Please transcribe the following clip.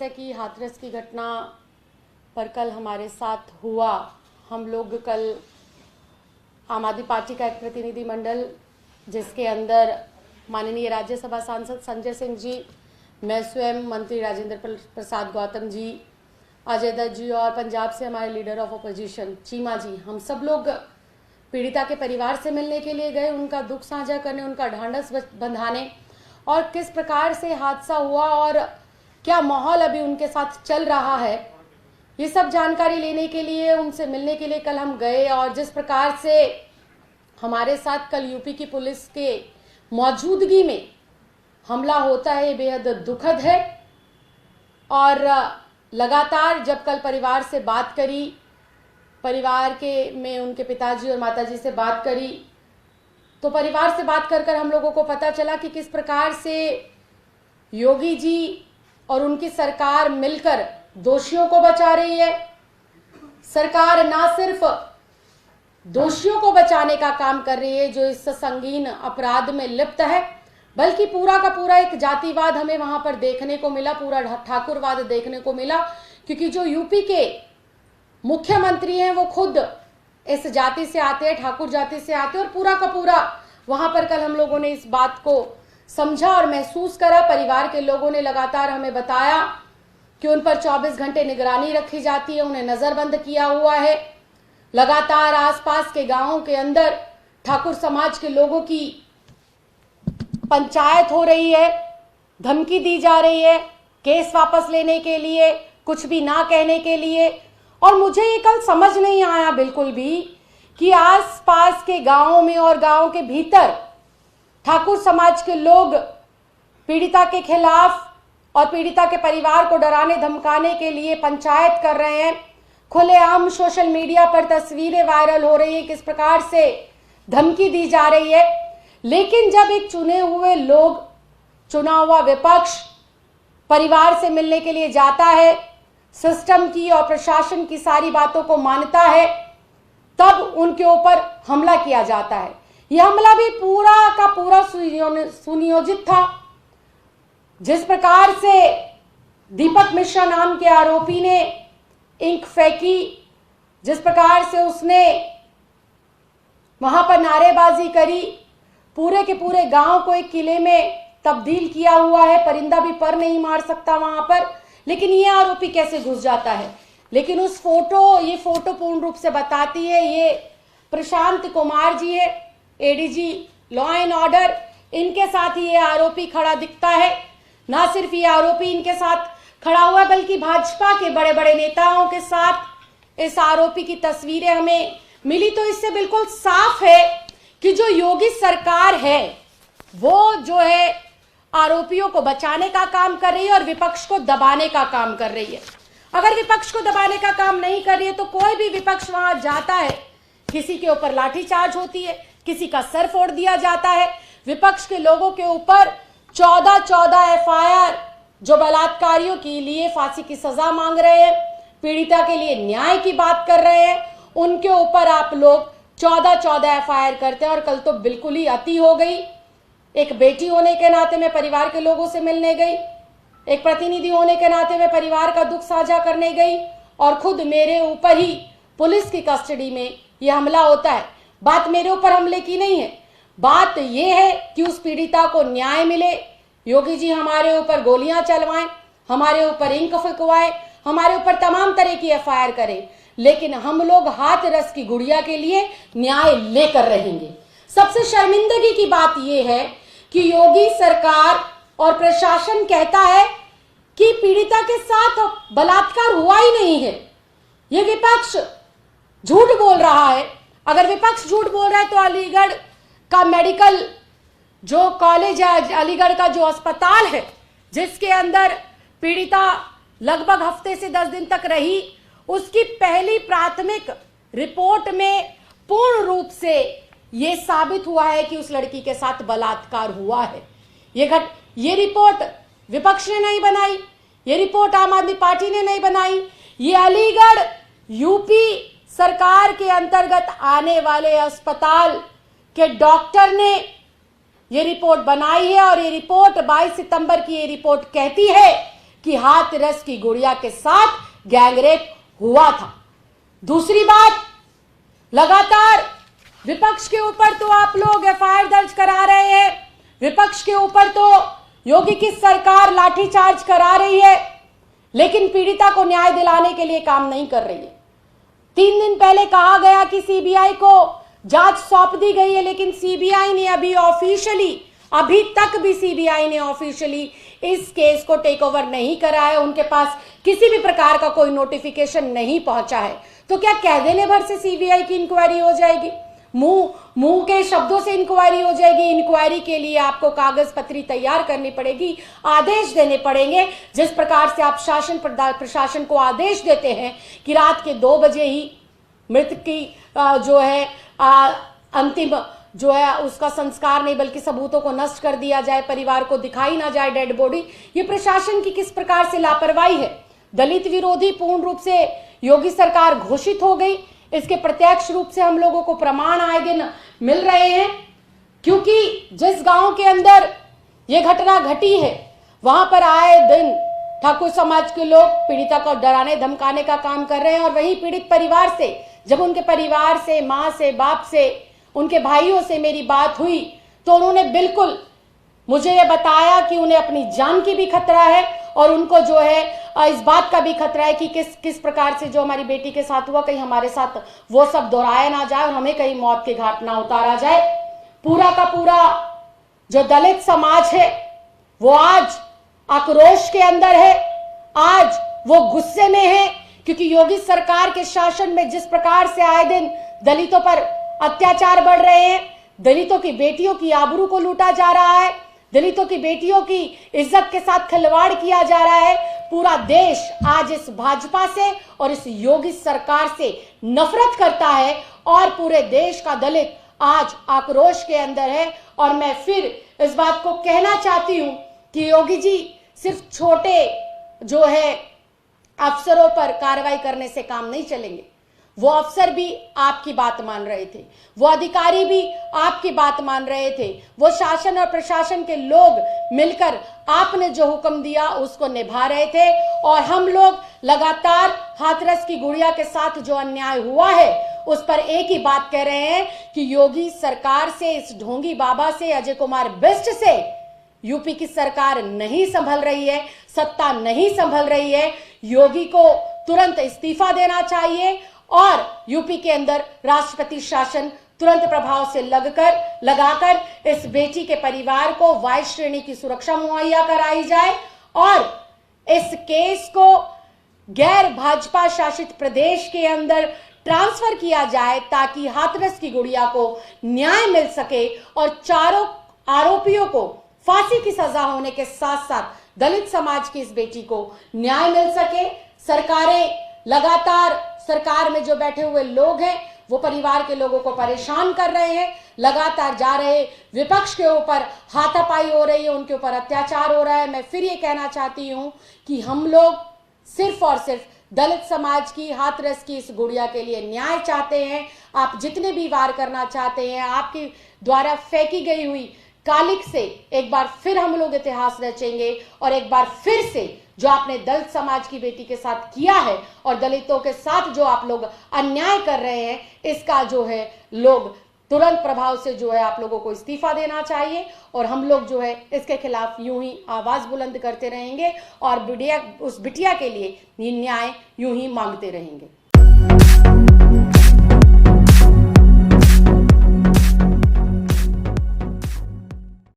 जैसे कि हाथरस की घटना पर कल हमारे साथ हुआ, हम लोग कल आम आदमी पार्टी का एक प्रतिनिधिमंडल जिसके अंदर माननीय राज्यसभा सांसद संजय सिंह जी, मैं स्वयं मंत्री राजेंद्र प्रसाद गौतम जी, अजय दत्त जी और पंजाब से हमारे लीडर ऑफ अपोजिशन चीमा जी, हम सब लोग पीड़िता के परिवार से मिलने के लिए गए, उनका दुख साझा करने, उनका ढांढस बंधाने और किस प्रकार से हादसा हुआ और क्या माहौल अभी उनके साथ चल रहा है, ये सब जानकारी लेने के लिए, उनसे मिलने के लिए कल हम गए। और जिस प्रकार से हमारे साथ कल यूपी की पुलिस के मौजूदगी में हमला होता है, ये बेहद दुखद है। और लगातार जब कल परिवार से बात करी, परिवार के में उनके पिताजी और माताजी से बात करी, तो परिवार से बात कर हम लोगों को पता चला कि किस प्रकार से योगी जी और उनकी सरकार मिलकर दोषियों को बचा रही है। सरकार ना सिर्फ दोषियों को बचाने का काम कर रही है जो इस संगीन अपराध में लिप्त है, बल्कि पूरा का पूरा एक जातिवाद हमें वहां पर देखने को मिला, पूरा ठाकुरवाद देखने को मिला, क्योंकि जो यूपी के मुख्यमंत्री हैं वो खुद इस जाति से आते हैं, ठाकुर जाति से आते हैं। और पूरा का पूरा वहां पर कल हम लोगों ने इस बात को समझा और महसूस करा। परिवार के लोगों ने लगातार हमें बताया कि उन पर 24 घंटे निगरानी रखी जाती है, उन्हें नजरबंद किया हुआ है। लगातार आसपास के गांवों के अंदर ठाकुर समाज के लोगों की पंचायत हो रही है, धमकी दी जा रही है केस वापस लेने के लिए, कुछ भी ना कहने के लिए। और मुझे ये कल समझ नहीं आया बिल्कुल भी कि आसपास के गांवों में और गांव के भीतर ठाकुर समाज के लोग पीड़िता के खिलाफ और पीड़िता के परिवार को डराने धमकाने के लिए पंचायत कर रहे हैं। खुलेआम सोशल मीडिया पर तस्वीरें वायरल हो रही है, किस प्रकार से धमकी दी जा रही है। लेकिन जब एक चुने हुए लोग, चुना हुआ विपक्ष परिवार से मिलने के लिए जाता है, सिस्टम की और प्रशासन की सारी बातों को मानता है, तब उनके ऊपर हमला किया जाता है। यह हमला भी पूरा का पूरा सुनियोजित था। जिस प्रकार से दीपक मिश्रा नाम के आरोपी ने इंक फेंकी, जिस प्रकार से उसने वहां पर नारेबाजी करी, पूरे के पूरे गांव को एक किले में तब्दील किया हुआ है, परिंदा भी पर नहीं मार सकता वहां पर। लेकिन ये आरोपी कैसे घुस जाता है। लेकिन उस ये फोटो पूर्ण रूप से बताती है, ये प्रशांत कुमार जी है, एडीजी लॉ एंड ऑर्डर, इनके साथ ही ये आरोपी खड़ा दिखता है। ना सिर्फ ये आरोपी इनके साथ खड़ा हुआ, बल्कि भाजपा के बड़े बड़े नेताओं के साथ इस आरोपी की तस्वीरें हमें मिली। तो इससे बिल्कुल साफ है कि जो योगी सरकार है वो जो है आरोपियों को बचाने का काम कर रही है और विपक्ष को दबाने का काम कर रही है। अगर विपक्ष को दबाने का काम नहीं कर रही है तो कोई भी विपक्ष वहां जाता है, किसी के ऊपर लाठीचार्ज होती है, किसी का सर फोड़ दिया जाता है। विपक्ष के लोगों के ऊपर 14 एफआईआर जो बलात्कारियों के लिए फांसी की सजा मांग रहे हैं, पीड़िता के लिए न्याय की बात कर रहे हैं, उनके ऊपर आप लोग 14 एफआईआर करते हैं। और कल तो बिल्कुल ही अति हो गई। एक बेटी होने के नाते मैं परिवार के लोगों से मिलने गई, एक प्रतिनिधि होने के नाते मैं परिवार का दुख साझा करने गई, और खुद मेरे ऊपर ही पुलिस की कस्टडी में यह हमला होता है। बात मेरे ऊपर हमले की नहीं है, बात यह है कि उस पीड़िता को न्याय मिले। योगी जी हमारे ऊपर गोलियां चलवाएं, हमारे ऊपर इंक फुकवाएं, हमारे ऊपर तमाम तरह की एफआईआर करें, लेकिन हम लोग हाथरस की गुड़िया के लिए न्याय लेकर रहेंगे। सबसे शर्मिंदगी की बात यह है कि योगी सरकार और प्रशासन कहता है कि पीड़िता के साथ बलात्कार हुआ ही नहीं है। यह विपक्ष झूठ बोल रहा है। अगर विपक्ष झूठ बोल रहा है तो अलीगढ़ का मेडिकल जो कॉलेज है, अलीगढ़ का जो अस्पताल है जिसके अंदर पीड़िता लगभग हफ्ते से 10 दिन तक रही, उसकी पहली प्राथमिक रिपोर्ट में पूर्ण रूप से यह साबित हुआ है कि उस लड़की के साथ बलात्कार हुआ है। ये रिपोर्ट विपक्ष ने नहीं बनाई, ये रिपोर्ट आम आदमी पार्टी ने नहीं बनाई, ये अलीगढ़ यूपी सरकार के अंतर्गत आने वाले अस्पताल के डॉक्टर ने ये रिपोर्ट बनाई है। और ये रिपोर्ट 22 सितंबर की ये रिपोर्ट कहती है कि हाथरस की गुड़िया के साथ गैंगरेप हुआ था। दूसरी बात, लगातार विपक्ष के ऊपर तो आप लोग एफआईआर दर्ज करा रहे हैं, विपक्ष के ऊपर तो योगी की सरकार लाठीचार्ज करा रही है, लेकिन पीड़िता को न्याय दिलाने के लिए काम नहीं कर रही है। 3 दिन पहले कहा गया कि सीबीआई को जांच सौंप दी गई है, लेकिन सीबीआई ने अभी तक भी सीबीआई ने ऑफिशियली इस केस को टेक ओवर नहीं करा है। उनके पास किसी भी प्रकार का कोई नोटिफिकेशन नहीं पहुंचा है। तो क्या कह देने भर से सीबीआई की इंक्वायरी हो जाएगी? मुंह के शब्दों से इंक्वायरी हो जाएगी? इंक्वायरी के लिए आपको कागज पत्री तैयार करनी पड़ेगी, आदेश देने पड़ेंगे। जिस प्रकार से आप शासन प्रशासन को आदेश देते हैं कि रात के 2 बजे ही मृत की जो है अंतिम जो है उसका संस्कार नहीं बल्कि सबूतों को नष्ट कर दिया जाए, परिवार को दिखाई ना जाए डेड बॉडी, ये प्रशासन की किस प्रकार से लापरवाही है। दलित विरोधी पूर्ण रूप से योगी सरकार घोषित हो गई। इसके प्रत्यक्ष रूप से हम लोगों को प्रमाण आए दिन मिल रहे हैं, क्योंकि जिस गांव के अंदर ये घटना घटी है वहां पर आए दिन ठाकुर समाज के लोग पीड़िता को डराने धमकाने का काम कर रहे हैं। और वही पीड़ित परिवार से जब उनके परिवार से, माँ से, बाप से, उनके भाइयों से मेरी बात हुई तो उन्होंने बिल्कुल मुझे ये बताया कि उन्हें अपनी जान की भी खतरा है और उनको जो है इस बात का भी खतरा है कि किस प्रकार से जो हमारी बेटी के साथ हुआ कहीं हमारे साथ वो सब दोहराया ना जाए और हमें कहीं मौत के घाट ना उतारा जाए। पूरा का पूरा जो दलित समाज है वो आज आक्रोश के अंदर है, आज वो गुस्से में है, क्योंकि योगी सरकार के शासन में जिस प्रकार से आए दिन दलितों पर अत्याचार बढ़ रहे हैं, दलितों की बेटियों की आबरू को लूटा जा रहा है, दलितों की बेटियों की इज्जत के साथ खिलवाड़ किया जा रहा है। पूरा देश आज इस भाजपा से और इस योगी सरकार से नफरत करता है और पूरे देश का दलित आज आक्रोश के अंदर है। और मैं फिर इस बात को कहना चाहती हूं कि योगी जी सिर्फ छोटे जो है अफसरों पर कार्रवाई करने से काम नहीं चलेंगे। वो अफसर भी आपकी बात मान रहे थे, वो अधिकारी भी आपकी बात मान रहे थे, वो शासन और प्रशासन के लोग मिलकर आपने जो हुक्म दिया उसको निभा रहे थे। और हम लोग लगातार हाथरस की गुड़िया के साथ जो अन्याय हुआ है उस पर एक ही बात कह रहे हैं कि योगी सरकार से, इस ढोंगी बाबा से, अजय कुमार बिष्ट से यूपी की सरकार नहीं संभल रही है, सत्ता नहीं संभल रही है। योगी को तुरंत इस्तीफा देना चाहिए और यूपी के अंदर राष्ट्रपति शासन तुरंत प्रभाव से लगाकर इस बेटी के परिवार को वाई श्रेणी की सुरक्षा मुहैया कराई जाए और इस केस को गैर भाजपा शासित प्रदेश के अंदर ट्रांसफर किया जाए ताकि हाथरस की गुड़िया को न्याय मिल सके और चारों आरोपियों को फांसी की सजा होने के साथ साथ दलित समाज की इस बेटी को न्याय मिल सके। सरकारें लगातार, सरकार में जो बैठे हुए लोग हैं वो परिवार के लोगों को परेशान कर रहे हैं, लगातार जा रहे विपक्ष के ऊपर हाथापाई हो रही है, उनके ऊपर अत्याचार हो रहा है। मैं फिर ये कहना चाहती हूं कि हम लोग सिर्फ और सिर्फ दलित समाज की, हाथरस की इस गुड़िया के लिए न्याय चाहते हैं। आप जितने भी वार करना चाहते हैं, आपके द्वारा फेंकी गई हुई कालिक से एक बार फिर हम लोग इतिहास रचेंगे और एक बार फिर से जो आपने दलित समाज की बेटी के साथ किया है और दलितों के साथ जो आप लोग अन्याय कर रहे हैं, इसका जो है लोग तुरंत प्रभाव से जो है आप लोगों को इस्तीफा देना चाहिए। और हम लोग जो है इसके खिलाफ यूं ही आवाज बुलंद करते रहेंगे और उस बिटिया के लिए न्याय यूं ही मांगते रहेंगे।